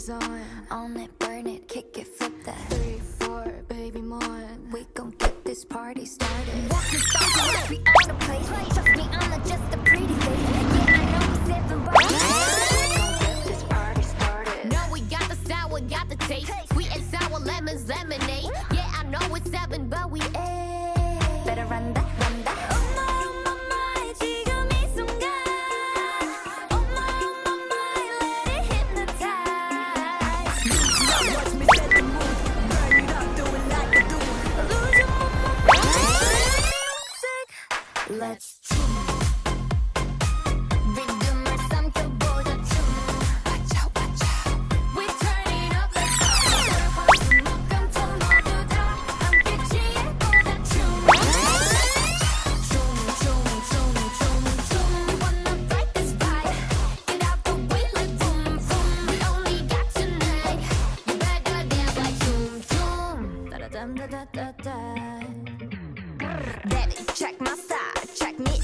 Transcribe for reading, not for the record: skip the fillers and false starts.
is on it, burn it, kick it, flip that 3, 4, baby more. We gon' get this party started. Walking funky like we own the place. Trust me, I'm not just a pretty face. Yeah, I know we sipping right. Gon' get this party started. No, we got the style, we got the taste. Sweet and sour lemons, lemonade. Yeah, I know it's 7, but we ain't. Better run that, run that. Oh my, 지금 이 순간. Oh my, let it hypnotize. Now watch me set the mood. Burn it up, do it like I do. Lose your mind. Let's Rhythm or some 보자 춤. watch out, watch out. We turning up the party. 목감탄 모두 다 함께 취해보자 춤. We wanna fight this fight. Get out the way like boom, boom. We only got tonight. You better dance like 춤. Da-da-dum-da-da-da-da. Baby, check my style, check me